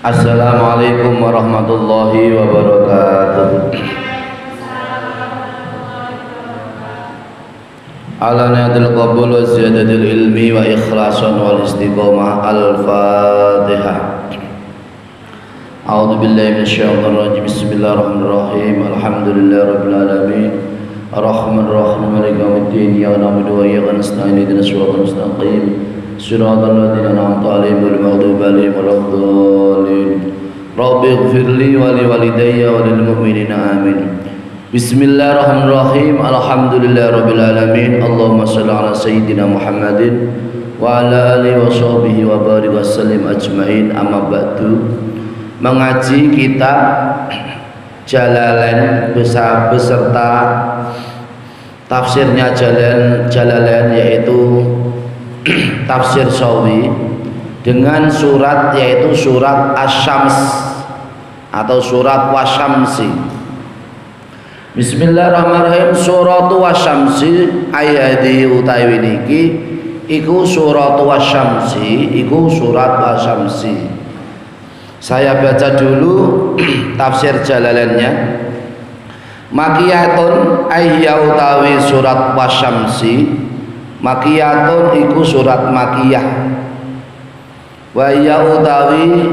Assalamualaikum warahmatullahi wabarakatuh. Ala niyatil qabul wa ziyadatil ilmi wa ikhlasan wal istiqomah. Al-Fatihah. A'udzu billahi minasyaitonir rajim. Bismillahirrahmanirrahim. Alhamdulillahi rabbil alamin. Arrahmanir rahim. Maliki yaumiddin. Iyyaka na'budu wa iyyaka nasta'in. Ihdinas siratal mustaqim. Siratal ladzina an'amta 'alaihim ghairil maghdubi 'alaihim waladdallin. Rabbi ighfirli wa li walidayya wa lil mu'minina amin. Bismillahirrahmanirrahim. Alhamdulillahirabbil alamin. Allahumma shalli ala sayyidina Muhammadin wa ala alihi wa sahbihi wa barik wa sallim ajmain. Amma ba'du. Mengaji kitab Jalalain beserta tafsirnya Jalalain, yaitu tafsir Sawi, dengan surat yaitu surat Asy-Syams atau surat Wasyamsi. Bismillahirrahmanirrahim. Surat Wasyamsi ayati utawi niki iku surat Wasyamsi, iku surat Wasyamsi. Saya baca dulu tafsir Jalalainnya. Makiyatun ayya utawi surat Wasyamsi. Makiyatun iku surat makiyah. Wa ya utawi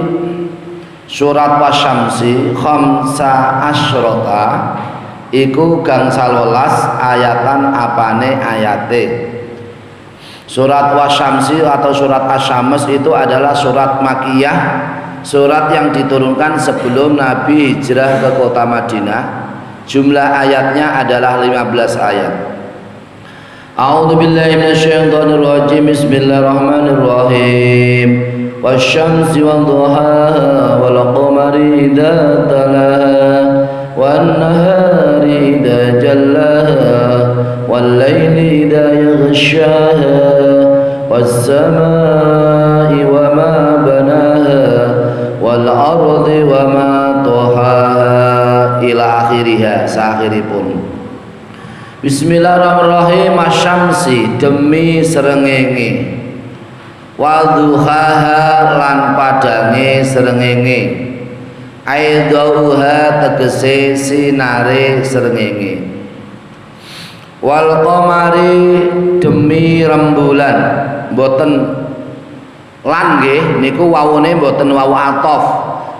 surat Wasyamsi khamsa asyrota iku gangsal welas ayatan apane ayate. Surat Wasyamsi atau surat Asy-Syams itu adalah surat makiyah, surat yang diturunkan sebelum Nabi hijrah ke kota Madinah. Jumlah ayatnya adalah 15 ayat. A'udzu billahi minasyaitonir rajim. Bismillahirrahmanirrahim. Wasyamsi wadduhaha wal qamari idza talaha wan nahari idza jallaha wal laili idza yaghshaha was samaa'i wama banaha wal ardi wama tahaha ila akhiriha sakhiripun. Bismillahirrahmanirrahim. Asyamsi demi srengenge, wadduhaha lan padange srengenge, aidauha tegese sinare srengenge, wal qamari demi rembulan. Mboten lan nggih niku wawune mboten wawu ataf,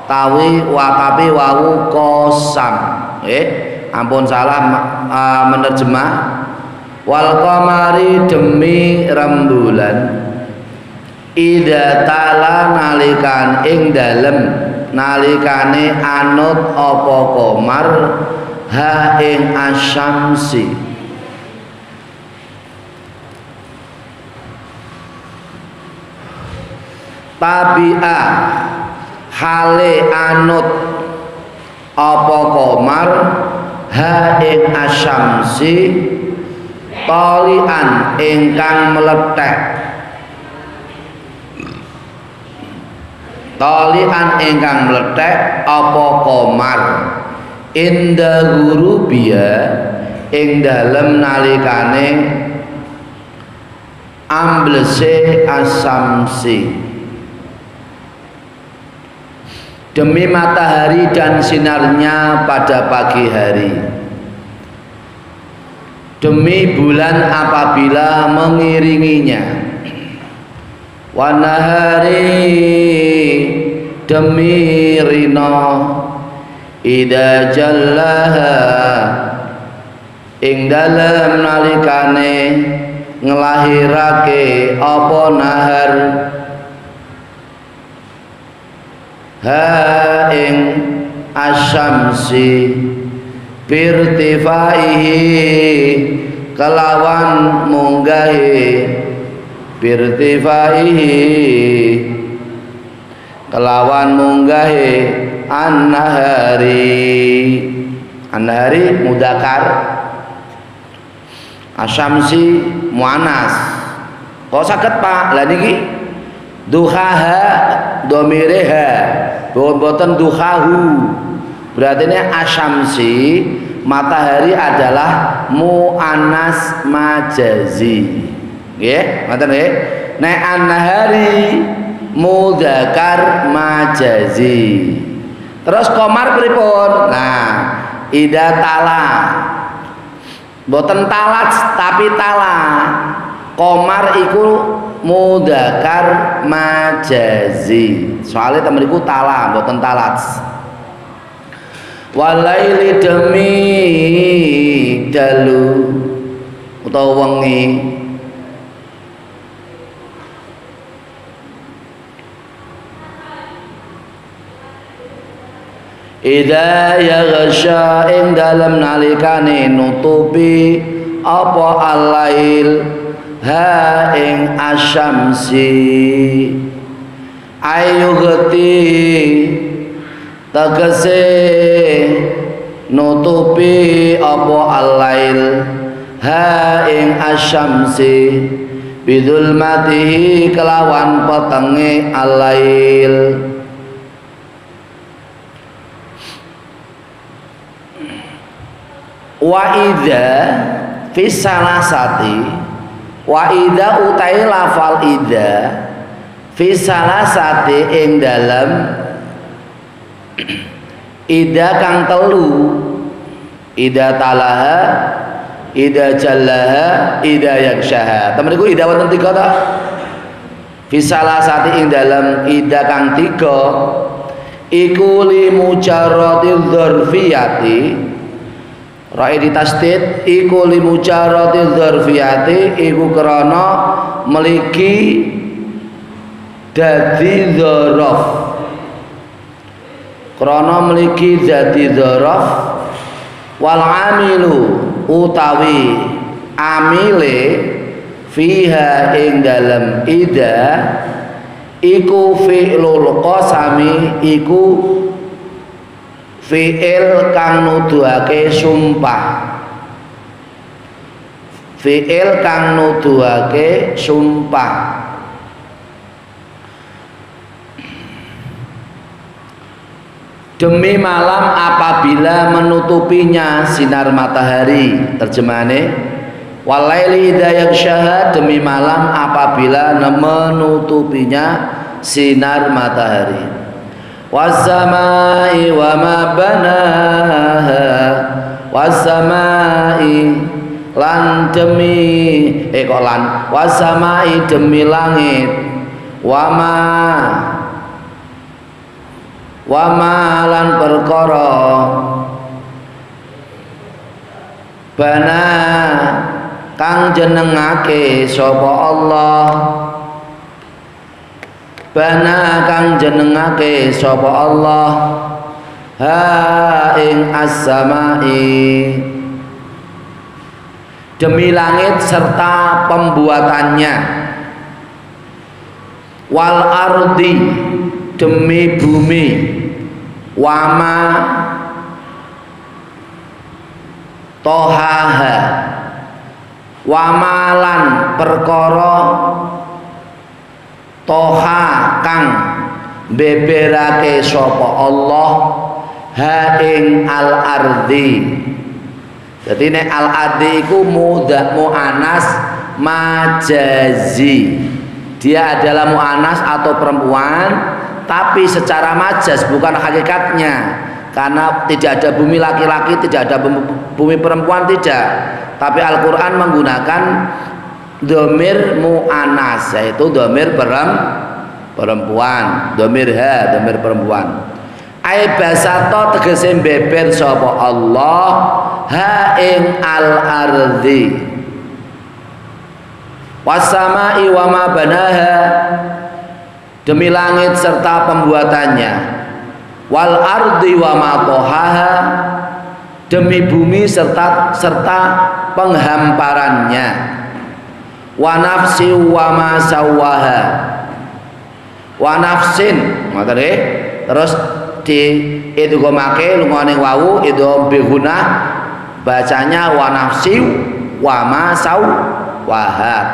tawi wakapi wawu qasam. Ampun salah menerjemah. Wal qamari demi rembulan, idza tala nalikan ing dalem nalikane anut apa qamar ha ing asyamsi. Tabi'a hale anut apa qamar ha ing asyamsi talian ingkang meletek, talian ingkang meletek apa qamar inda ghurubiya ing dalem nalikane amblese asyamsi. Demi matahari dan sinarnya pada pagi hari, demi bulan apabila mengiringinya, wanahari demi rino idza jallaha ing dalem nalikane ngelahirake apa nahar ha ing asyamsi birtifaihi kelawan munggahi, birtifaihi kelawan munggahi an-nahari. An-nahari mudakar, asyamsi muannas. Kok saged Pak? Lah niki duhaha domireha boten duhahu, berarti ini asyamsi matahari adalah muannas majazi. Nggih, ngoten nggih. Nek an-nahari mudzakkar majazi. Terus qamar pripun? Nah, idza tala. Mboten talat tapi tala. Qamar iku mudzakkar majazi. Soale temen iku tala, mboten talat. Walaili demi dalu utawa wengi idza yaghsha ing dalem nalikane nutupi apa alail ha ing asyamsi ayu geti tegese nutupi apa alail ha ing asyamsi bidulmatihi kelawan petenge alail. Wa idza fi salasati wa idza utai lafal idza fi salasati ing dalem idza kang telu idza talaha idza jallaha idza yakshaha. Temen iku idza wonten 3 ta? Fi salasati ing dalem idza kang 3 iku li mujarradil dzarfiyati ra'i ditasdid iku li mujarradil dzarfiyati iku krana meliki dadi dzaraf krana meliki dadi dzaraf wal amilu utawi amile fiha ing dalem ida iku fi'lul qasami iku fi'il kang nuduhake sumpah. Fi'il kang nuduhake sumpah. Demi malam apabila menutupinya sinar matahari. Terjemahane walaili idza yaghshaha, demi malam apabila menutupinya sinar matahari. Wassamai wa ma banaha, wassamai lan demi kok lan wassamai demi langit wa ma lan perkara bana kang jenengake sapa Allah bana kang jenengake sapa Allah ha ing as-samai demi langit serta pembuatannya wal ardi demi bumi wama tohaha wamalan perkara toha kang beberake sapa Allah ha ing al ardi. Jadi nek al ardi iku muannas majazi. Dia adalah muannas atau perempuan tapi secara majaz bukan hakikatnya. Karena tidak ada bumi laki-laki, tidak ada bumi perempuan, tidak. Tapi Al-Qur'an menggunakan dhamir mu'anas, yaitu dhamir perempuan, dhamir ha, dhamir perempuan. Ai basato tegese beber sapa Allah ha ing al-ardi wassamai wa ma banaha demi langit serta pembuatannya wal ardi wa ma tohaha demi bumi serta penghamparannya wa nafsi wa ma sawaha wa nafsin ngoten nggih. Terus di idghamake lungane wawu idgham bi gunah bacanya wa nafsi wa ma sawaha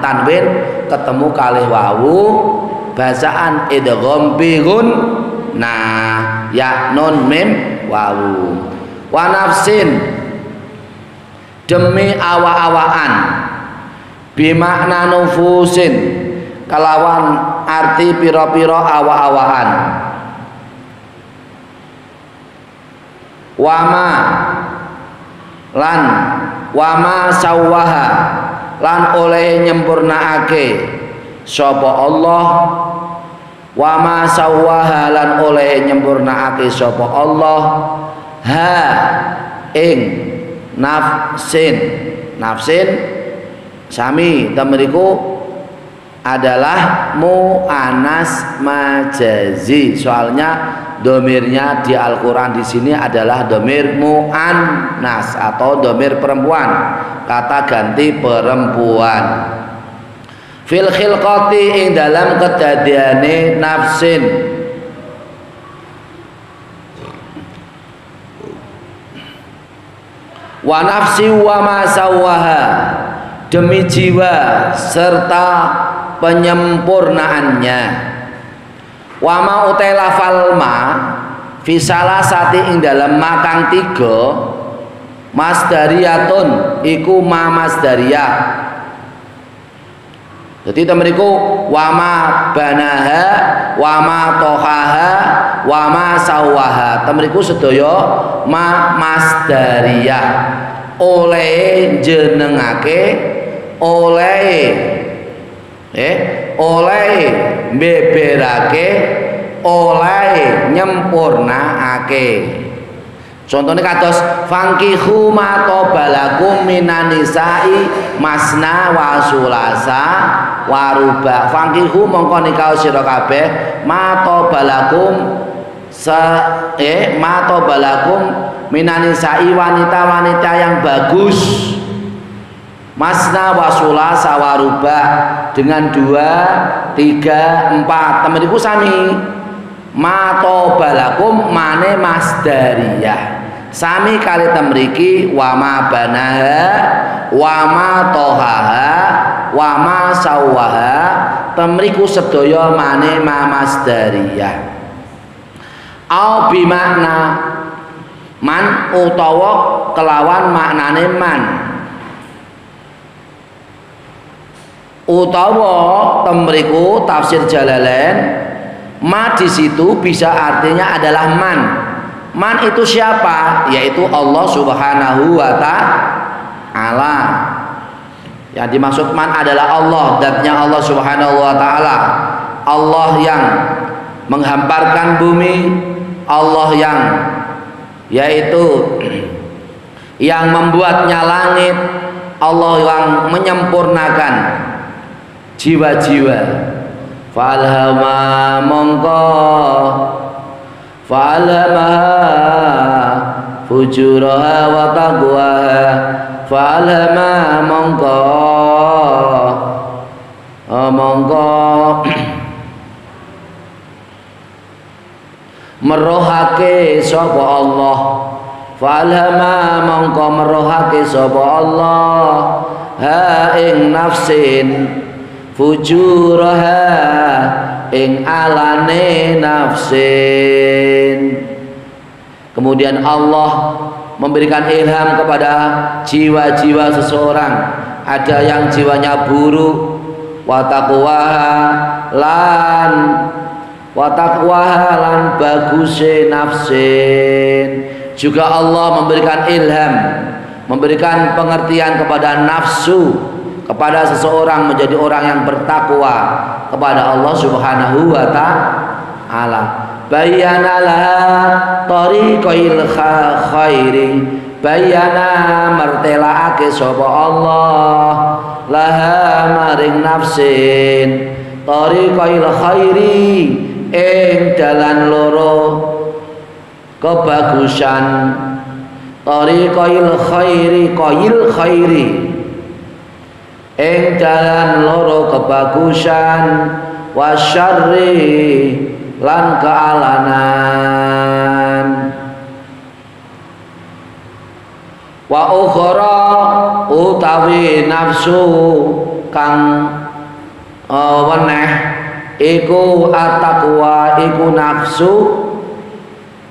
tanwin ketemu kalih wawu bacaan idgham bi nah ya nun mim wawu wa nafsin demi awa-awaan bimakna nufusin kelawan arti pira-pira awa-awaan. Wama sawaha lan oleh nyempurnaake sapa Allah. Wama sawaha lan oleh nyempurnaake sapa Allah ha ing nafsin sami temeriku adalah mu'anas majazi. Soalnya domirnya di Al-Quran di sini adalah domir mu'annas atau domir perempuan, kata ganti perempuan. Fil khilqati ing dalam kedadiane nafsin. Wa nafsi wa ma sawaha, demi jiwa serta penyempurnaannya. Wa ma utai lafal ma fi salasati ing dalam makang 3 masdariyatun iku ma masdariyah. Jadi temeriku wama banaha, wama tohaha, wama sawaha. Temeriku sedaya ma masdariyah. Oleh jenengake, oleh beberake, oleh nyempurnaake. Contohnya kados fangkihu ma tobalakum minan nisa'i masna wa sulasa wa ruba. Fangkihu mongko nikah sira kabeh ma tobalakum ma tobalakum minan nisa'i, wanita-wanita yang bagus, masna wa sulasa wa ruba, dengan 2, 3, 4. Temeniku sami ma tobalakum mane masdariyah. Sami kali temriki wama banaha, wama tohaha, wama sawaha. Temriku sedaya mane ma masdariyah. Au bimakna man utawa kelawan maknane man. Utawa temriku tafsir Jalalain ma di situ bisa artinya adalah man. Man itu siapa? Yaitu Allah Subhanahu wa ta'ala. Yang dimaksud man adalah Allah, zatnya Allah Subhanahu wa ta'ala. Allah yang menghamparkan bumi, Allah yang yaitu yang membuatnya langit, Allah yang menyempurnakan jiwa-jiwa. Falhama mongko falhamaha fujuraha wa taqwaha. Falhama mongko merohake sapa Allah. Falhama mongko merohake sapa Allah ha ing nafsin fujuraha ing alane nafsin. Kemudian Allah memberikan ilham kepada jiwa-jiwa seseorang. Ada yang jiwanya buruk, wataqwaha lan baguse nafsin. Juga Allah memberikan ilham, memberikan pengertian kepada nafsu, kepada seseorang menjadi orang yang bertakwa kepada Allah Subhanahu wa ta'ala. Bayyana laha tariqil khairi, bayyana martelaake sapa Allah laha maring nafsin tariqil khairi ing dalan loro kebagusan. Tariqil khairi qail khairi ing dalan loro kebagusan, wasyarri lan kealanan. Wa ukhra utawi nafsu kang weneh iku at-taqwa, iku nafsu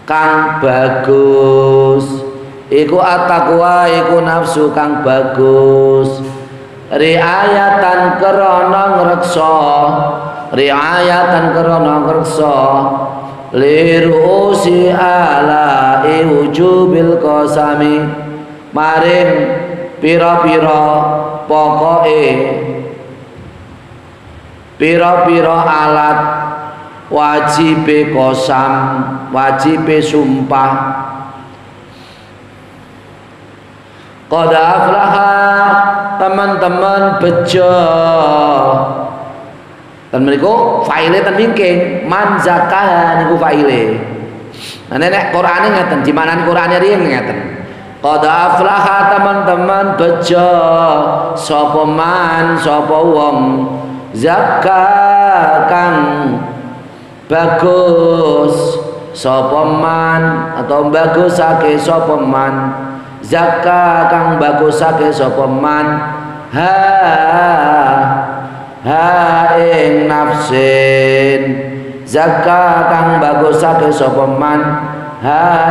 kang bagus. Iku at-taqwa, iku nafsu kang bagus. riayatan krana ngreksa, riayatan krana ngreksa lirusi ala wujubil qasami maring pira-pira pokoke pira-pira alat wajibe qasam, wajibe sumpah. Qad aflaha teman-teman bejo. Dan meniku faile ten wingking man zakah niku faile. Nah nek Qur'ane ngeten, di mana Qur'ane riyen ngeten. Qad aflaha teman-teman bejo sapa man sapa wong zakah kang bagus sapa man atau bagusake sapa man zakah kang bagusake sapa man ing nafsin zakah kang bagusake sapa man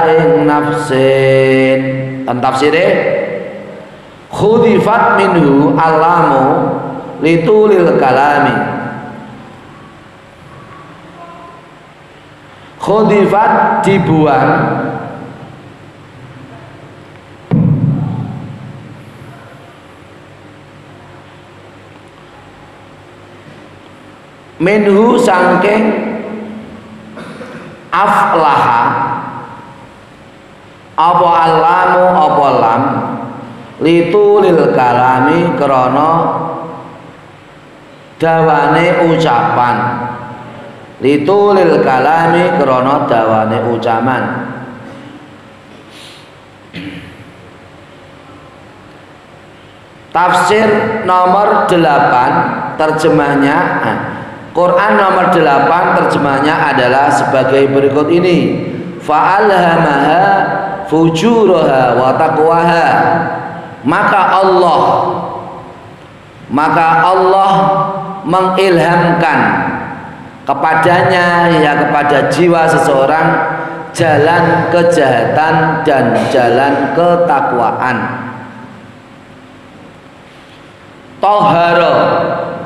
ing nafsin. Tan tafsire khudifat minhu alamu litulil kalami, khudifat dibuang minhu sangking aflaha apa alamu apa lam litulil kalami krana dawane ucapan, litulil kalami krana dawane ucapan. Tafsir nomor 8 terjemahnya Quran nomor 8 terjemahnya adalah sebagai berikut ini. Fa'alhamaha fujuraha wa taqwaha. Maka Allah mengilhamkan kepadanya, ya kepada jiwa seseorang, jalan kejahatan dan jalan ketakwaan. Toharo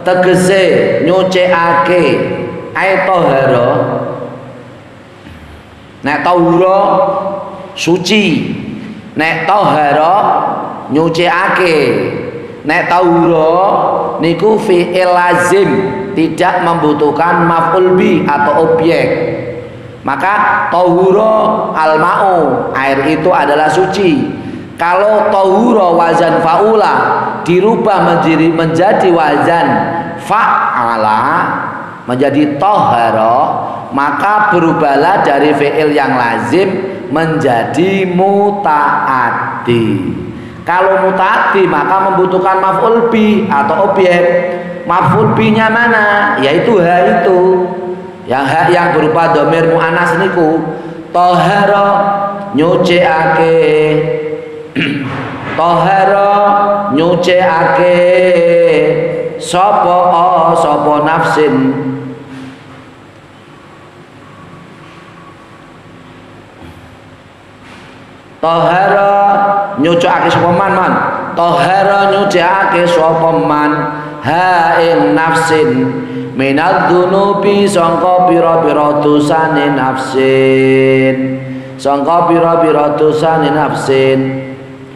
tegese nyucikake, ai toharo nek tahura suci, nek toharo nyucikake, nek tahura niku fi'il lazim, tidak membutuhkan maf'ul bi atau objek. Maka tahura al-ma'u, air itu adalah suci. Kalau tahura wazan fa'ula dirubah menjadi wazan fa'ala, menjadi tohara, maka berubahlah dari fi'il yang lazim menjadi muta'addi. Kalau muta'addi maka membutuhkan maf'ul bi atau objek. Maf'ul bi-nya mana? Yaitu ha itu. Yang berupa dhamir muannas niku. Tohara nyucikake. Tohara nyucikake sapa nafsin. Tohara nyucikake sapa man. Tohara nyucikake sapa man ha ing nafsin minadz dzunubi sangka pira-pira dosane nafsin. Sangka pira-pira dosane nafsin.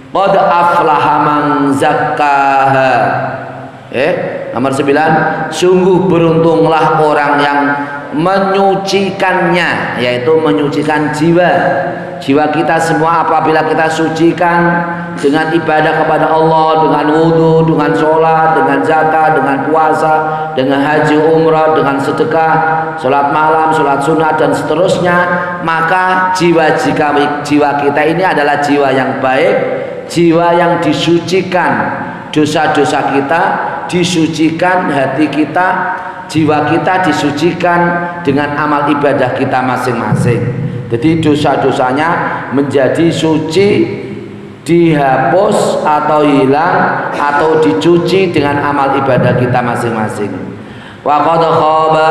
Qad aflaha man zakkaha. Nomor 9, sungguh beruntunglah orang yang menyucikannya, yaitu menyucikan jiwa. Jiwa kita semua apabila kita sucikan dengan ibadah kepada Allah, dengan wudhu, dengan sholat, dengan zakat, dengan puasa, dengan haji umrah, dengan sedekah, sholat malam, sholat sunnah dan seterusnya, maka jiwa kita ini adalah jiwa yang baik, jiwa yang disucikan. Dosa-dosa kita disucikan, hati kita, jiwa kita disucikan dengan amal ibadah kita masing-masing. Jadi dosa-dosanya menjadi suci, dihapus atau hilang atau dicuci dengan amal ibadah kita masing-masing. Wa qad khaba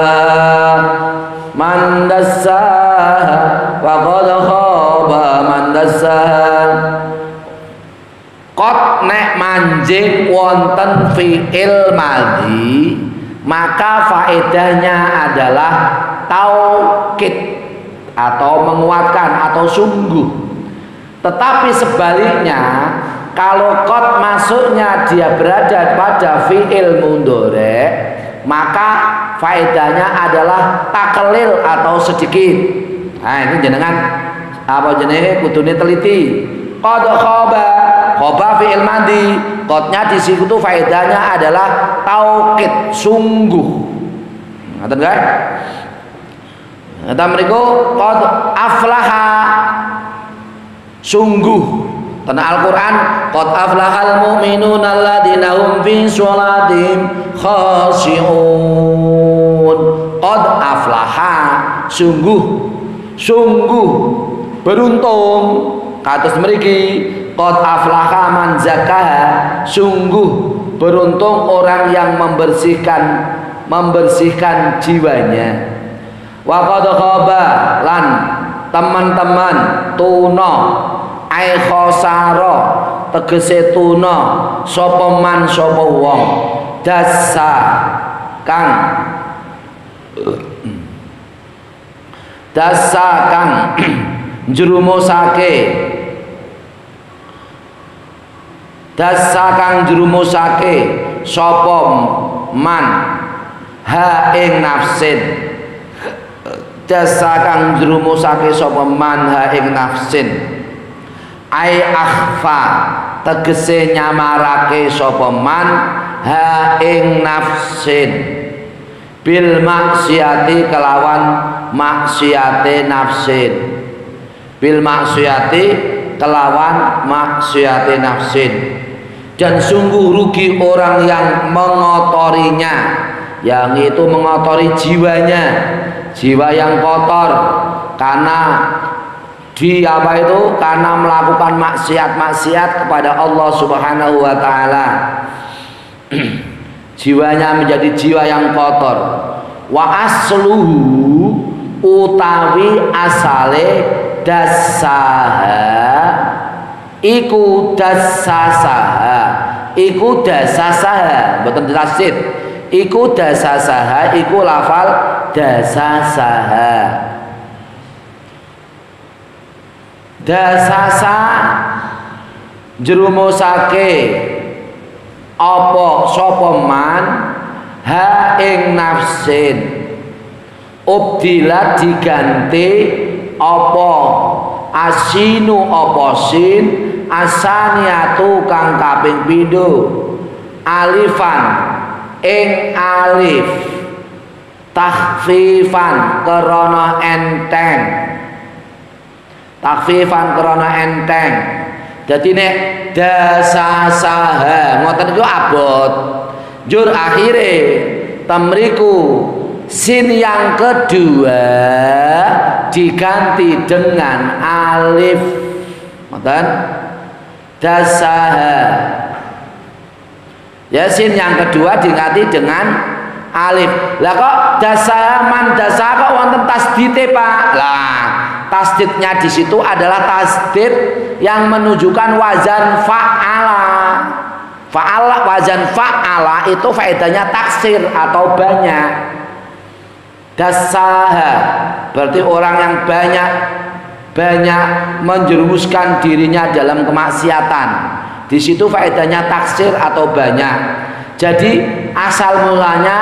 man dassaha wa qad khaba man dassaha. Qad nek manjing wonten fi'il madhi, maka faedahnya adalah taukid atau menguatkan atau sungguh. Tetapi sebaliknya, kalau qad masuknya dia berada pada fi'il mudhari, maka faedahnya adalah taklil atau sedikit. Nah, ini jenengan apa jenenge kudune teliti. Qad khaba fi'il madhi, qadnya di situ faedahnya adalah taukid, sungguh. Ngoten kan? Ngata mriku qad aflaha, sungguh. Karena Al-Quran qad aflahal mu'minuna alladzina hum fi sholatihim khashi'un. Qad aflaha, sungguh beruntung. Kados mriki qad aflaha man zakaha, sungguh beruntung orang yang membersihkan jiwanya. Wa qad khaba, lan teman-teman tuna ai khosaro tegese tuna sapa man sapa wong dasa kang njrumusake sapa man ha ing nafsin, dasa kang njrumusake sapa man ha ing nafsin. Ai akhfa tegese nyamarake sapa man ha ing nafsin bil maksiati kelawan maksiate nafsin, bil maksiati kelawan maksiate nafsin. Dan sungguh rugi orang yang mengotorinya, yang itu mengotori jiwanya, jiwa yang kotor karena karena melakukan maksiat kepada Allah Subhanahu wa taala. Jiwanya menjadi jiwa yang kotor. Wa asluhu utawi asale dasaha iku dasasaha mboten tasid. Iku dasasaha iku lafal dasasaha. Dasasa jerumusake apa sapa man ha ing nafsin, ubdilat diganti apa asinu apa sin asaniatu kang kaping pindho alifan ing alif takhfifan krana enteng, takfifan krana enteng. Dadi nek dasasaha ngoten iku abot. Jur akhire tamriku sin yang kedua diganti dengan alif. Ngoten? Dasaha. Ya, sin yang kedua diganti dengan alif. Lah kok dasaha man dasaha kok wonten tasdite, Pak? Lah, tasdidnya di situ adalah tasdid yang menunjukkan wazan fa'ala. Fa'ala, wazan fa'ala itu faedahnya taksir atau banyak. Dasaha berarti orang yang banyak menjerumuskan dirinya dalam kemaksiatan. Di situ faedahnya taksir atau banyak. Jadi asal mulanya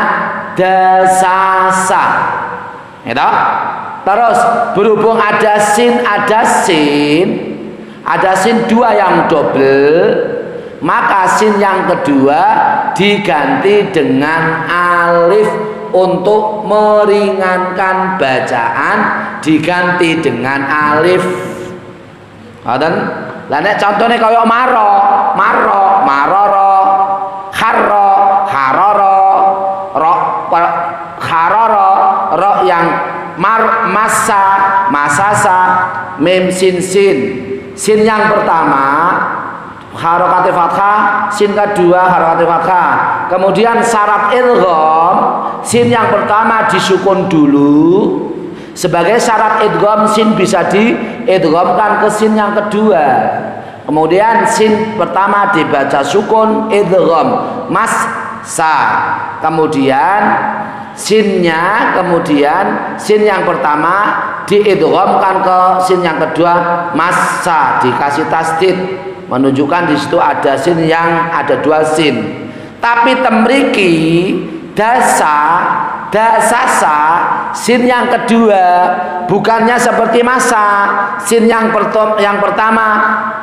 dasasa. Gitu? Terus berhubung ada sin dua yang double, maka sin yang kedua diganti dengan alif untuk meringankan bacaan, diganti dengan alif. Ngoten? Lah nek contone kaya maroro, haroro, ro yang masasa, mim sin. Sin yang pertama harokat fathah, sin kedua harokat fathah. Kemudian syarat idgham, sin yang pertama disukun dulu. Sebagai syarat idgham, sin bisa diidghamkan ke sin yang kedua. Kemudian sin pertama dibaca sukun idgham massa. Kemudian sinnya, kemudian sin yang pertama diidghamkan ke sin yang kedua massa, dikasih tasdid, menunjukkan di situ ada sin yang ada dua sin. Tapi temriki dasasa sin yang kedua bukannya seperti masa. Sin yang pertama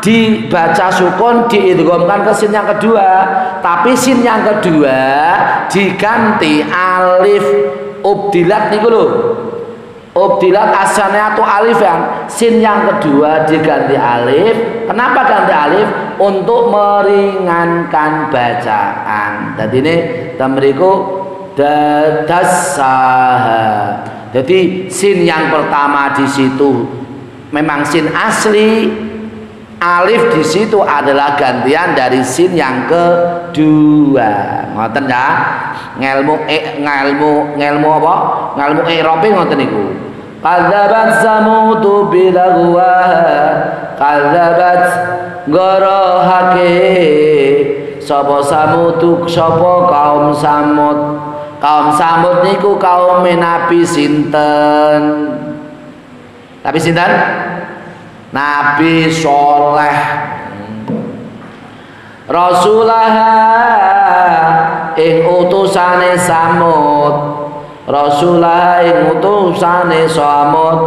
dibaca sukun diidghamkan ke sin yang kedua, tapi sin yang kedua diganti alif ubdilat niku lho. Ubdilat asalnya tuh alif yang sin yang kedua diganti alif. Kenapa ganti alif? Untuk meringankan bacaan. Jadi ini tamriku dasaha. Jadi sin yang pertama di situ memang sin asli, alif di situ adalah gantian dari sin yang kedua. Ngoten ya. Ngelmu apa? Ngelmu i'rabe ngoten niku. Kadzabat samudu bilagwaha, kadzabat gorohake sapa samudu sapa kaum Samud. Kaum Samud niku kaum Nabi sinten? Nabi sinten? Nabi Soleh. Rasulah ing utusane Samud, Rasulah ing utusane Samud,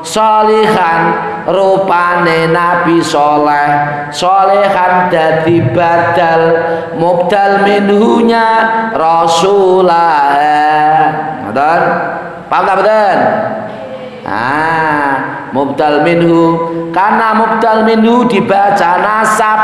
Sholihan rupane Nabi Soleh, Sholehan dadi badal mubdal minhunya Rasulah. Ngoten? Paham ta mboten? Mubdal minhu, karena mubdal minhu dibaca nasab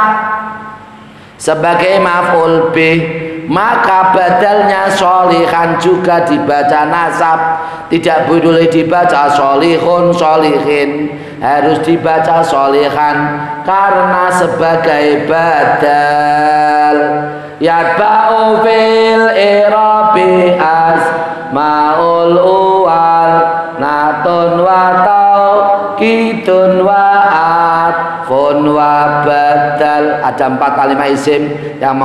sebagai maf'ul bih, maka badalnya sholihan juga dibaca nasab. Tidak boleh dibaca sholihun sholihin, harus dibaca sholihan karena sebagai badal. Yatba'u fil i'rabi asmaul uwal natun wa tauqidun wa atfun wa badal. Ada 4 kalimat isim yang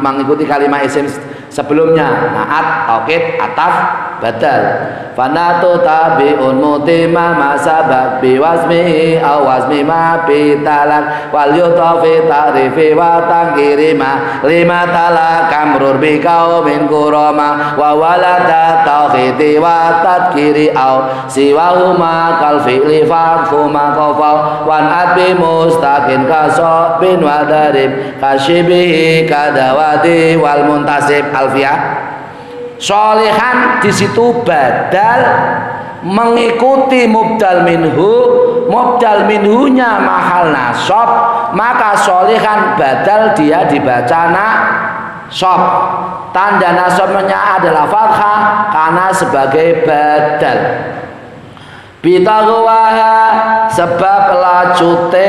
mengikuti kalimat isim sebelumnya. Naat, taukid, ataf, badal. Fanatu tabi'un mutimah masabat biwasmihi awasmi ma bitalak wal yutafi ta'rifi wa tangkiri ma lima talak kamrur bikau min kurama wa walada tauhidi wa tadkiri aw siwahuma kal fi'li fa'fuma kofau wan adbi mustaqin kasobin wa darib kasyibihi kadawati wal muntasib. Alfiyah. Sholihan di situ badal mengikuti mubdal minhu, mubdal minhunya mahal nasab, maka sholihan badal dia dibaca nasab. Tanda nasabnya adalah fathah karena sebagai badal. Bitagwaha sebab lacute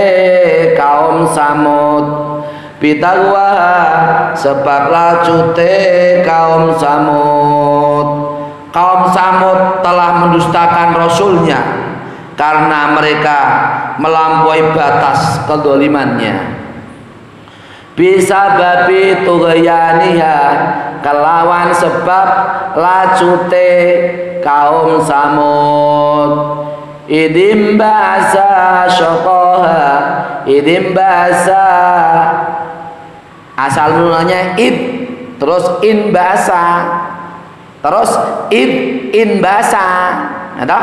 kaum Samud, bitagwaha sebab lacute kaum Samud. Kaum Samud telah mendustakan Rasulnya karena mereka melampaui batas kedolimannya. Bisa babi tughyaniha kelawan sebab lacute kaum Samud. Idim bahasa syokoha, idim bahasa asal mulanya id, terus in bahasa, terus in bahasa. Ada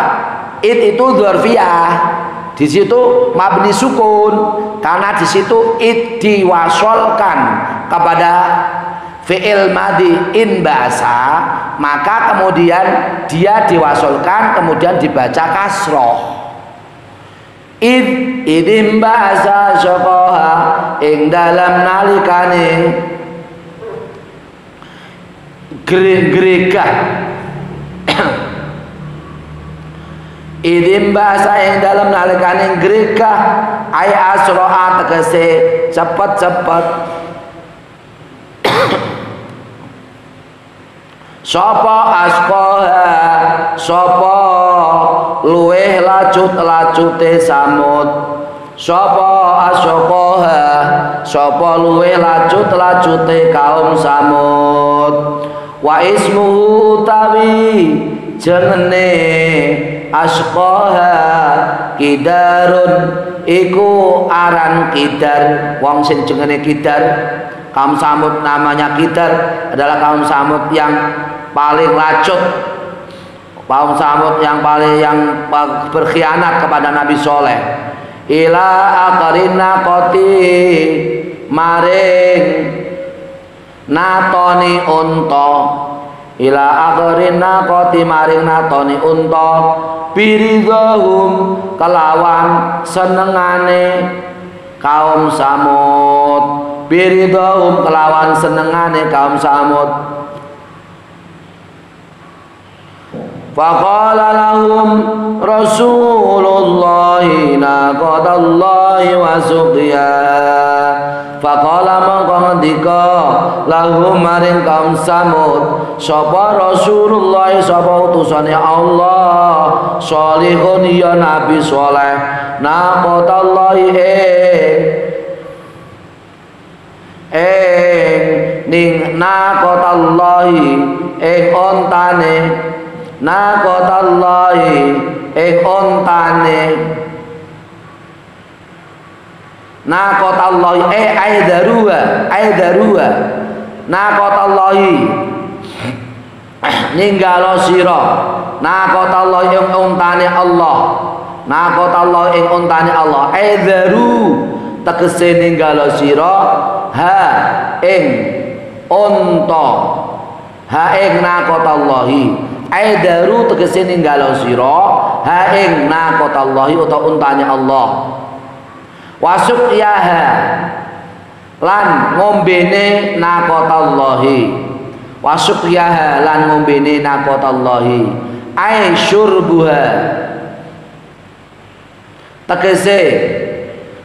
id itu dzarfiyah, di situ mabni sukun karena di situ id diwasolkan kepada fi'il madhi in bahasa, maka kemudian dia diwasolkan kemudian dibaca kasroh. Idim bahasa syokoha ing dalam nalikane geregah. Idim bahasa ing dalam nalikane geregah ay asro'a tegese cepet-cepet. Sapa asqaha sapa luweh lacut-lacute Samud, sapa asqaha sapa luwe lacut-lacute kaum Samud wa ismuhu utawi jenenge asqaha Kidarun iku aran Kidar. Wong sing jenenge Kidar, kaum Samud namanya Kidar, adalah kaum Samud yang paling lacut, kaum Samud yang berkhianat kepada Nabi Soleh. Ila akarina koti maring natoni unta, ila akarina koti maring natoni unta, biridhahum kelawan senengane kaum Samud, biridhahum kelawan senengane kaum Samud. Faqala lahum Rasulullahi naqadallahi wa suqya. Faqala mongko ngendika lahum maring kaum Samud sapa Rasulullah sapa utusane Allah Shalihun ya Nabi Saleh naqadallahi ning naqadallahi ontane naqatallahi ontane naqatallahi aidaruha naqatallahi ninggalo sira naqatallahi ontane Allah naqatallahi ontane Allah aidaru tegese ninggalo sira ha ing onta ha ing naqatallahi aidaru tegese ninggalo sira ha ing naqatallahi utawa untane Allah wasuqyaha lan ngombene naqatallahi wasuqyaha lan ngombene naqatallahi ai syurbuha tegese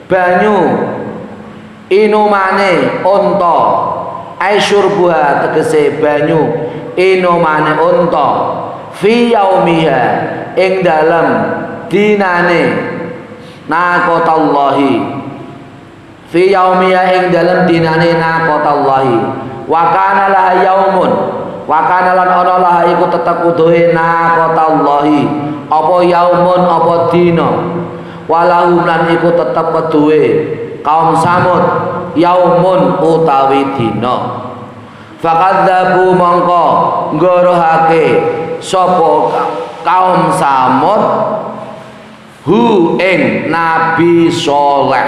banyu inumane unta ai syurbuha tegese banyu inumane unta fi yaumiha ing dalem dinane naqatallahi fi yaumiha ing dalem dinane naqatallahi wa kana la yaumun wa kana lan ana la iku tetep kuduhe naqatallahi apa yaumun apa dina walahum lan iku tetep kuduhe kaum Samud yaumun utawi dina. Fakadzabu mongko ngorohake sapa kaum Samud hu ing Nabi Saleh.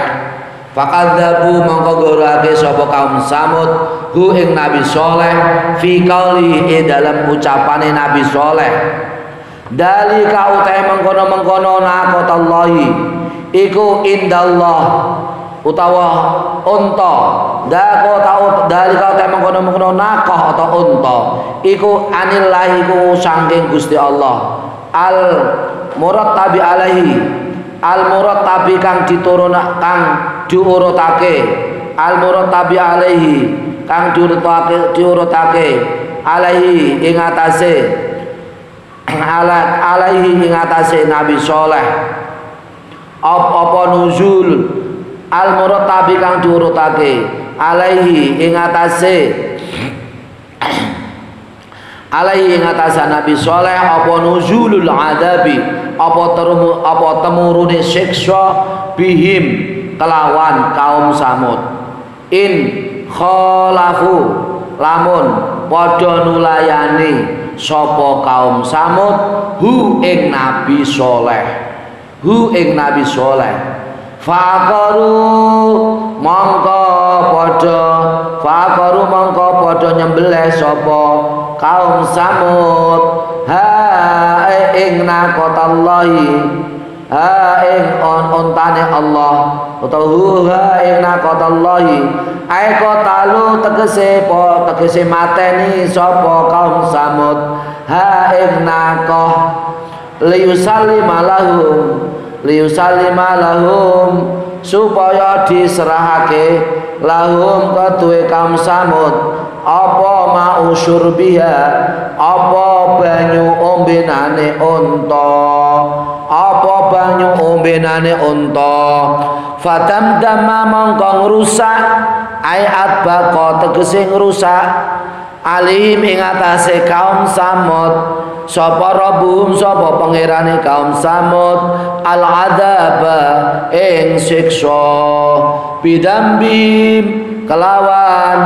Fakadzabu mongko ngorohake sapa kaum Samud hu ing Nabi Saleh fi qauli dalam ucapane Nabi Saleh. Dalika utahe mengkono-mengkono naqatallahi iku indallah utawa unta dako tau dalika utahe mengkono-mengkono naqah atau unta iku anillahi iku saking Gusti Allah al murattabi alaihi al murattabi kang diturunake kang diurutake al murattabi alaihi kang diurutake alaihi ing atase alaihi ing atase Nabi Saleh apa nuzul al murattabi kang diurutake alaihi ing atase alaihi ing atase Nabi Saleh apa nuzulul adabi apa temurune siksa bihim kelawan kaum Samud in khalafu lamun padha nulayani sapa kaum Samud hu ing Nabi Saleh hu ing Nabi Saleh faqaru mongko padha nyembelih sapa kaum Samud ha ing naqatallahi ha ing ontane Allah utawa ha ing naqatallahi ai qatalu tegese mateni sapa kaum Samud ha ing naqah liyusallima lahum supaya diserahake lahum keduwe kaum Samud apa ma'usyur biha apa banyu ombenane unta Fadamdama mongko ngrusak ayat bako tegese ngrusak alim ing atase kaum Samud sapa rabbuhum sapa pangerane kaum Samud al adzaba ing siksa bidambim kelawan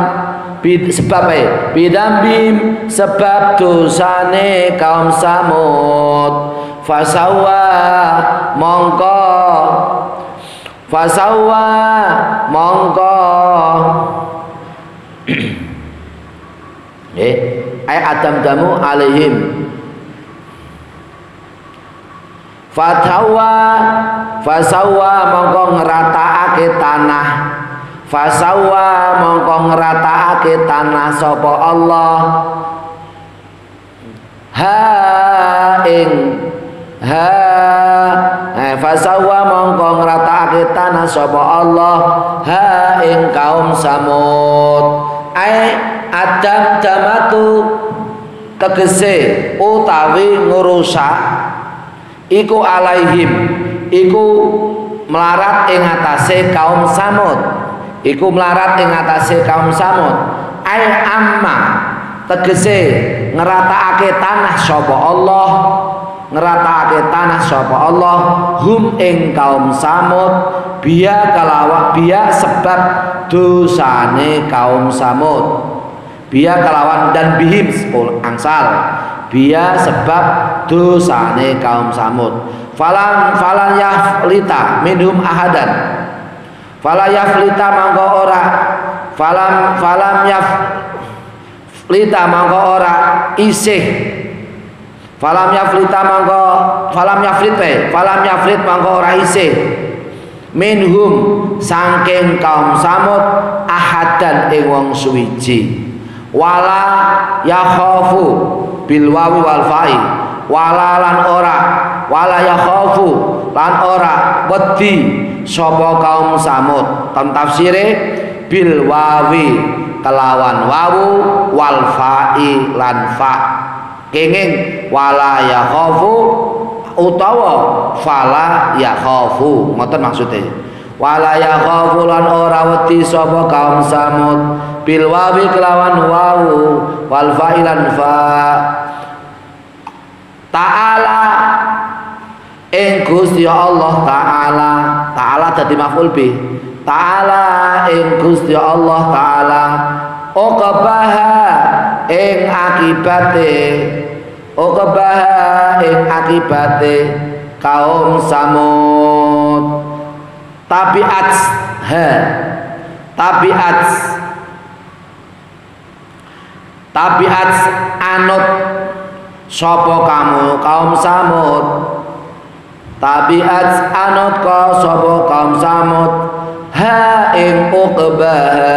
sebab bidambim sebab dosane kaum Samud fasawa mongko ay adam damu alaihim fasawa mongko ngerataake tanah sapa Allah fasawa mongko ngratakake tanah sapa Allah ing kaum Samud adam damatu tegese utawi ngurusak iku alaihim iku melarat ing atase kaum Samud amma tegese ngeratakake tanah sapa Allah hum ing kaum Samud biya sebab dosane kaum Samud biya kelawan dan bihim angsal biya sebab dosane kaum Samud falan yaflita minhum ahadan falan yaflita mangko ora falam yaflita mangko ora isih falam yaflit mangko ora isih minhum saking kaum Samud ahadan ing wong suwiji wala yakhafu bil wawi wal fa'i wala yakhafu lan ora wedi sapa kaum Samud tafsire bil wawi kelawan wawu wal fa'i lan fa kenging wala yakhafu utawa fala yakhafu ngoten maksude wala yakhafu lan ora wedi sapa kaum Samud bil wawi kelawan wawu wal fa'ilan fa ta'ala ing Gusti Allah ta'ala dadi maf'ul bih ta'ala ing Gusti Allah ta'ala uqbaha ing akibate kaum Samud tabiat anut sapa kaum Samud tabiat anut sapa kaum Samud ha ing uqbaha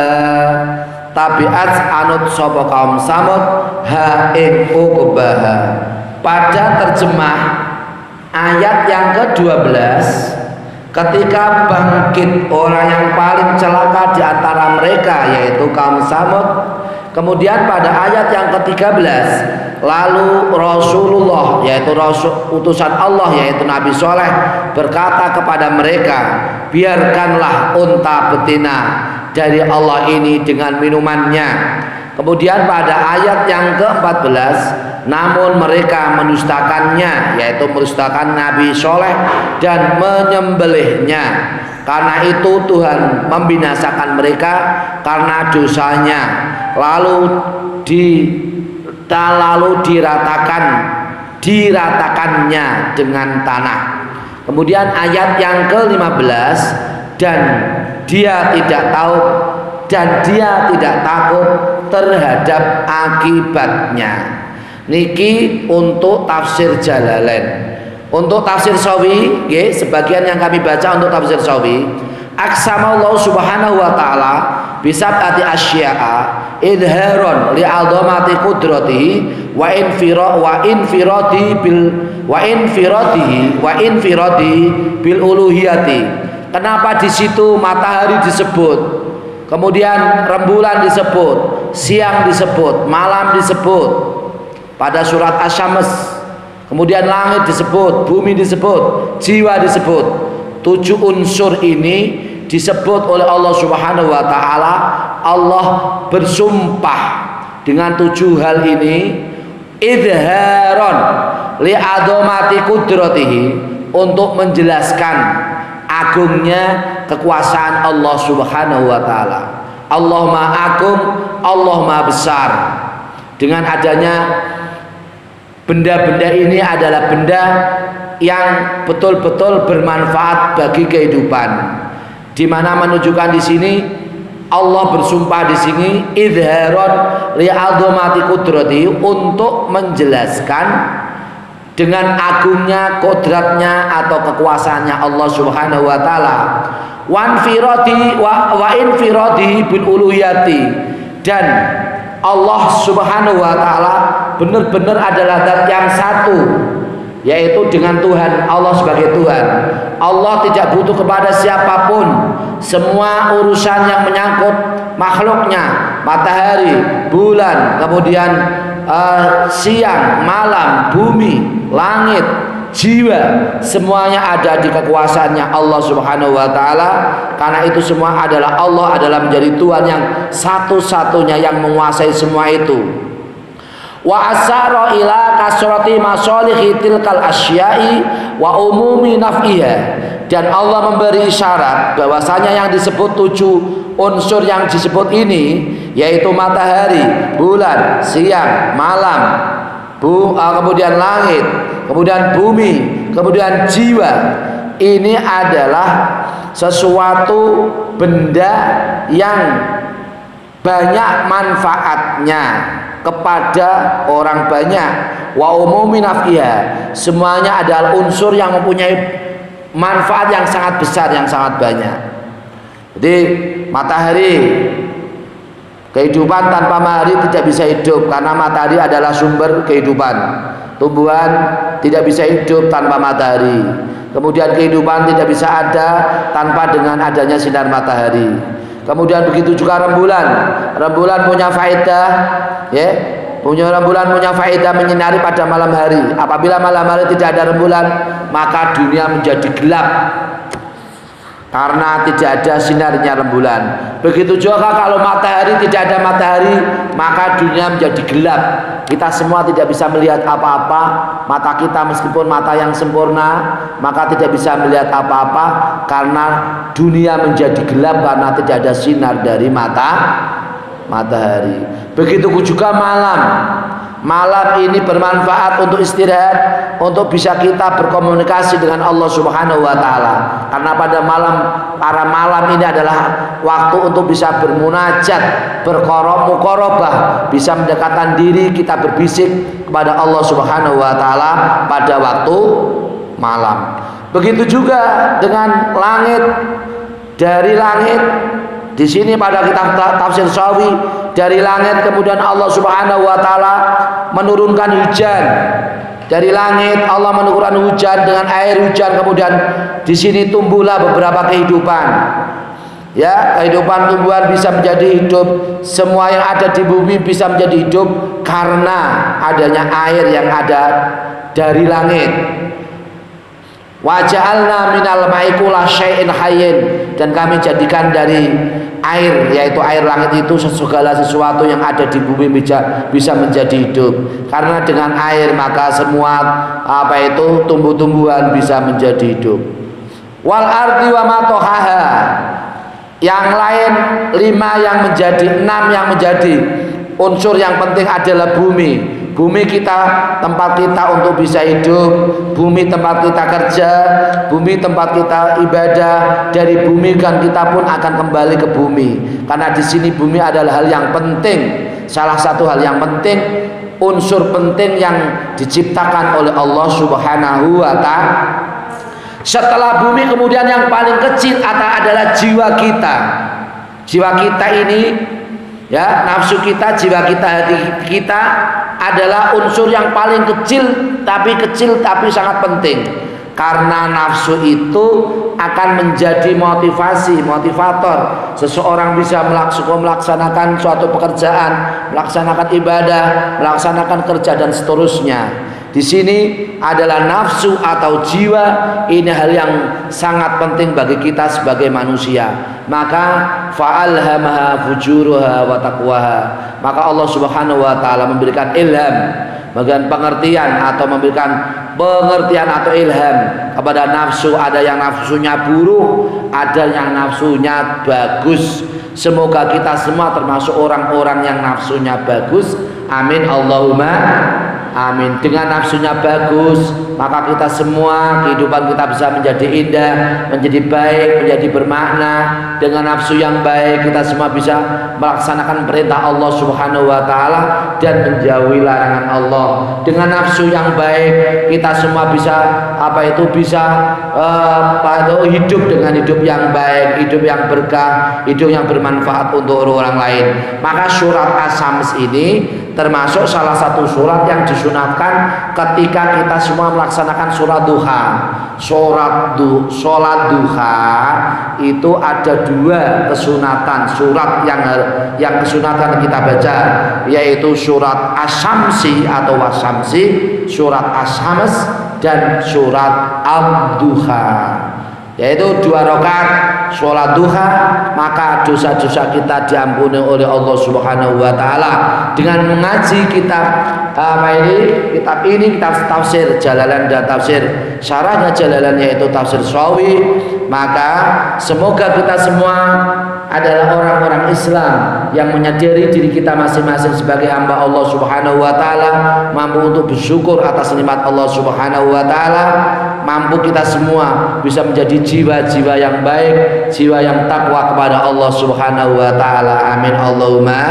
tabiat anut sapa kaum Samud ha ing uqbaha pada terjemah ayat yang ke-12 ketika bangkit orang yang paling celaka di antara mereka yaitu kaum Samud. Kemudian pada ayat yang ke-13 lalu Rasulullah yaitu utusan Allah yaitu Nabi Soleh berkata kepada mereka, biarkanlah unta betina dari Allah ini dengan minumannya. Kemudian pada ayat yang ke-14 namun mereka mendustakannya yaitu mendustakan Nabi Soleh dan menyembelihnya. Karena itu Tuhan membinasakan mereka karena dosanya. Lalu diratakannya dengan tanah. Kemudian ayat yang ke-15 dan dia tidak tahu dan dia tidak takut terhadap akibatnya. Niki untuk tafsir Jalalain. Untuk tafsir Sawi, sebagian yang kami baca untuk tafsir Sawi, aqsamallahu subhanahu wa ta'ala bisab'ati asya'a idharon li'adhamati qudratihi wa infiradihi bil uluhiyati. Kenapa di situ matahari disebut, kemudian rembulan disebut, siang disebut, malam disebut pada surat Asy-Syams. Kemudian langit disebut, bumi disebut, jiwa disebut. 7 unsur ini disebut oleh Allah Subhanahu wa taala. Allah bersumpah dengan 7 hal ini idharon li adomati kudratihi, untuk menjelaskan agungnya kekuasaan Allah Subhanahu wa taala. Allah Maha Agung, Allah Maha Besar. Dengan adanya benda-benda ini adalah benda yang betul-betul bermanfaat bagi kehidupan. Di mana menunjukkan di sini Allah bersumpah di sini idharon li azamati qudrati, untuk menjelaskan dengan agungnya, kodratnya atau kekuasaannya Allah Subhanahu wa taala. Wa infiradi bil uluhiyati, dan Allah Subhanahu wa taala benar-benar adalah zat yang satu, yaitu dengan Tuhan, Allah sebagai Tuhan. Allah tidak butuh kepada siapapun. Semua urusan yang menyangkut makhluknya, matahari, bulan, kemudian siang, malam, bumi, langit, jiwa, semuanya ada di kekuasaannya Allah Subhanahu wa taala. Karena itu semua adalah Allah adalah menjadi Tuhan yang satu-satunya yang menguasai semua itu. Wa asara ila kasrati masalihi tilkal asya'i wa umumi naf'iha, dan Allah memberi isyarat bahwasanya yang disebut 7 unsur yang disebut ini, yaitu matahari, bulan, siang, malam, kemudian langit, kemudian bumi, kemudian jiwa, ini adalah sesuatu benda yang banyak manfaatnya kepada orang banyak. Wa umumi naf'iha, semuanya adalah unsur yang mempunyai manfaat yang sangat besar, yang sangat banyak. Jadi matahari, kehidupan tanpa matahari tidak bisa hidup, karena matahari adalah sumber kehidupan. Tumbuhan tidak bisa hidup tanpa matahari. Kemudian kehidupan tidak bisa ada tanpa dengan adanya sinar matahari. Kemudian begitu juga rembulan. Rembulan punya faedah, ya. Rembulan punya faedah menyinari pada malam hari. Apabila malam hari tidak ada rembulan, maka dunia menjadi gelap karena tidak ada sinarnya rembulan. Begitu juga kalau matahari tidak ada matahari, maka dunia menjadi gelap. Kita semua tidak bisa melihat apa-apa. Mata kita meskipun mata yang sempurna, maka tidak bisa melihat apa-apa karena dunia menjadi gelap karena tidak ada sinar dari matahari. Begitu juga malam. Malam ini bermanfaat untuk istirahat, untuk bisa kita berkomunikasi dengan Allah Subhanahu wa taala. Karena pada malam ini adalah waktu untuk bisa bermunajat, muqarabah, bisa mendekatkan diri kita berbisik kepada Allah Subhanahu wa taala pada waktu malam. Begitu juga dengan langit. Dari langit, di sini pada kitab tafsir Sawi, dari langit kemudian Allah Subhanahu wa taala menurunkan hujan. Dari langit Allah menurunkan hujan dengan air hujan, kemudian di sini tumbuhlah beberapa kehidupan. Ya, kehidupan tumbuhan bisa menjadi hidup, semua yang ada di bumi bisa menjadi hidup karena adanya air yang ada dari langit. Wa ja'alna minal ma'i kulla syai'in hayyin, dan kami jadikan dari air, yaitu air langit itu segala sesuatu yang ada di bumi bisa menjadi hidup. Karena dengan air maka semua tumbuh-tumbuhan bisa menjadi hidup. Wal ardi wa ma tohaha, yang lain 6 yang menjadi unsur yang penting adalah bumi. Bumi kita, tempat kita untuk bisa hidup, bumi tempat kita kerja, bumi tempat kita ibadah. Dari bumi kan kita pun akan kembali ke bumi. Karena di sini bumi adalah hal yang penting, salah satu hal yang penting, unsur penting yang diciptakan oleh Allah Subhanahu wa taala. Setelah bumi kemudian yang paling kecil adalah jiwa kita. Jiwa kita ini, ya, nafsu kita, jiwa kita, hati kita adalah unsur yang paling kecil tapi sangat penting. Karena nafsu itu akan menjadi motivator seseorang bisa melaksanakan suatu pekerjaan, melaksanakan ibadah, melaksanakan kerja dan seterusnya. Di sini adalah nafsu atau jiwa. Ini hal yang sangat penting bagi kita sebagai manusia. Maka fa'alhamaha fujuruha wa taqwaha. Maka Allah Subhanahu wa taala memberikan ilham, memberikan pengertian atau memberikan pengertian atau ilham kepada nafsu. Ada yang nafsunya buruk, ada yang nafsunya bagus. Semoga kita semua termasuk orang-orang yang nafsunya bagus. Amin Allahumma amin. Dengan nafsunya bagus, maka kita semua kehidupan kita bisa menjadi indah, menjadi baik, menjadi bermakna. Dengan nafsu yang baik kita semua bisa melaksanakan perintah Allah Subhanahu wa taala dan menjauhi larangan Allah. Dengan nafsu yang baik kita semua bisa hidup dengan hidup yang baik, hidup yang berkah, hidup yang bermanfaat untuk orang lain. Maka surat Asy-Syams ini termasuk salah satu surat yang disunatkan ketika kita semua melaksanakan sholat duha. Sholat duha itu ada dua kesunatan surat yang kesunatan kita baca, yaitu surat Asy-Syamsi atau Wasyamsi, surat Asy-Syams dan surat Ad-Duha, yaitu 2 rakaat sholat duha. Maka dosa-dosa kita diampuni oleh Allah Subhanahu wa taala dengan mengaji kitab tafsir Jalalain dan tafsir syarahnya Jalalain, yaitu tafsir Shawi. Maka semoga kita semua adalah orang-orang Islam yang menyadari diri kita masing-masing sebagai hamba Allah Subhanahu wa taala, mampu untuk bersyukur atas nikmat Allah Subhanahu wa taala, mampu kita semua bisa menjadi jiwa-jiwa yang baik, jiwa yang takwa kepada Allah Subhanahu wa taala. Amin Allahumma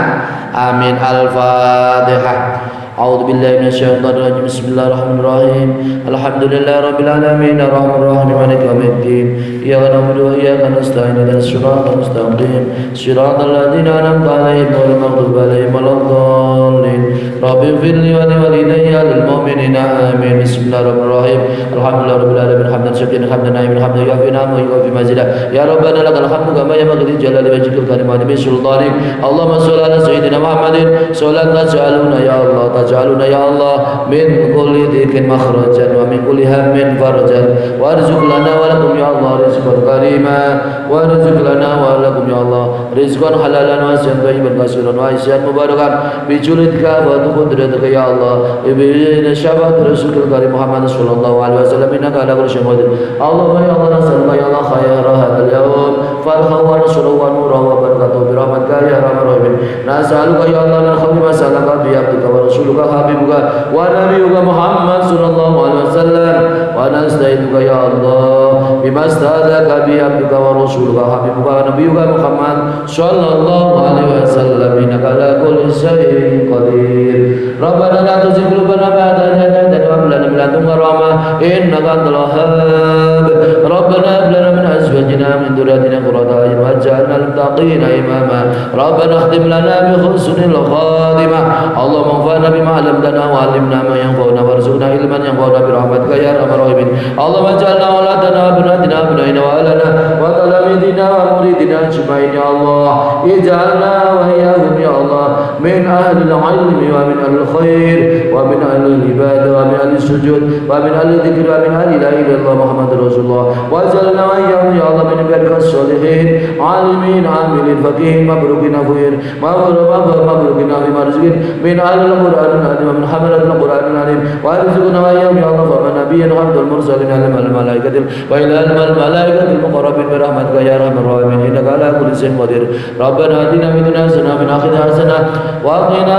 amin. Al-Fatihah. A'udzu billahi minasyaitonir rajim. Bismillahirrahmanirrahim. Alhamdulillahirabbil alamin arrahmanir rahim maliki yaumiddin. Iyyaka na'budu wa iyyaka nasta'in ihdinas siratal mustaqim siratal ladzina an'amta 'alaihim ghairil maghdubi 'alaihim waladdallin. Rabbighfirli wa li walidayya lil mu'minina amin. Bismillahirrahmanirrahim. Alhamdulillahirabbil alamin hamdan syakiran hamdan na'iman hamdan yafina wa yughfi mazidah. Ya rabbana lakal hamdu kama yanbaghi li jalali wajhikal karim wa bi sultanik. Allahumma shalli ala sayyidina Muhammadin sallallahu alaihi ya Allah. Taj'aluna ya Allah min kulli dhikin makhrajan wa min kulli hammin farajan warzuq lana wa lakum ya Allah rizqan karima warzuq lana wa lakum ya Allah rizqan halalan wasi'an thayyiban kasiran wa isyan mubarakan bi julidka wa qudratika ya Allah bi syafaat rasulil karim Muhammad sallallahu alaihi wasallam innaka ala kulli syai'in qadir. Allahumma ya Allah nas'aluka ya Allah khayra hadzal yawm farhahu wa nasruhu wa nurahu wa barakatuhu bi rahmatika ya arhamar rahimin. Nas'aluka ya Allah min khawfi ma salaka bi abdika wa rasuluka habibuka wa nabiyuka Muhammad sallallahu alaihi wasallam wa nasta'inuka ya Allah bima sta'adaka bi abdika wa rasuluka habibuka wa nabiyuka Muhammad sallallahu alaihi wasallam innaka ala kulli syai'in qadir. Rabbana la tuzigh qulubana ba'da idh hadaytana wa hab lana min ladunka rahmah innaka antal wahhab. Rabbana hab lana min azwajina min dhurriyyatina qurrata a'yun waj'alna lil muttaqina imama. Rabbana khtim lana bi husnil khatimah. Allahumma anfa'na bima 'allamtana wa 'allimna ma yanfa'una warzuqna ilman yanfa'una bi rahmatika ya arhamar rahimin. Allahumma ij'alna auladana wa banatina abnaina wa ahlana wa talamidina wa muridina ajma'in ya Allah. Ij'alna wa iyyahum ya Allah min ahli al-'ilmi wa min ahli al-khair wa min ahli al-ibadah wa min ahli al-sujud wa min ahli al-dhikr wa min ahli la ilaha illallah Muhammadur Rasulullah. Wa ij'alna wa iyyahum ya Allah min ibadikas shalihin 'alimin 'amilin faqihin mabrukin afwin mabrukin fi marzuqin min ahli al-Qur'an wa min hamalat al-Qur'an al-alim wa arzuqna wa iyyahum ya Allah fa nabiyyan hamdul mursalin al-malaikatil wa ila al-malaikatil muqarrabin bi rahmatika ya arhamar rahimin innaka ala kulli syai'in qadir. Rabbana atina fid dunya hasanah wa fil akhirati hasanah wa qina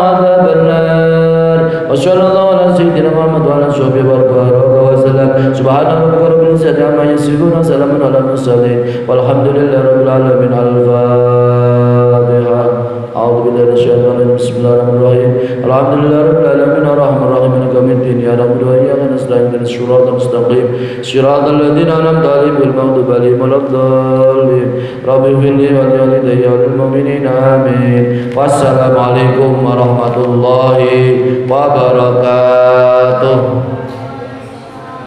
adzaban nar. Wa sallallahu ala sayyidina Muhammad wa ala sahbihi wa sallam. Subhana rabbika rabbil izzati amma yasifun wa salamun ala al-mursalin walhamdulillahi rabbil alamin. Al-Fatihah. A'udzu billahi minasyaitonir rajim. Bismillahirrahmanirrahim. Alhamdulillahi rabbil alamin arrahmanir rahim maliki yaumiddin iyyaka na'budu wa iyyaka nasta'in ihdinas siratal mustaqim siratal ladzina an'amta 'alaihim ghairil maghdubi 'alaihim waladdallin. Rabbighfirli wa li walidayya wa lil mu'minina amin. Wassalamu alaikum warahmatullahi wabarakatuh.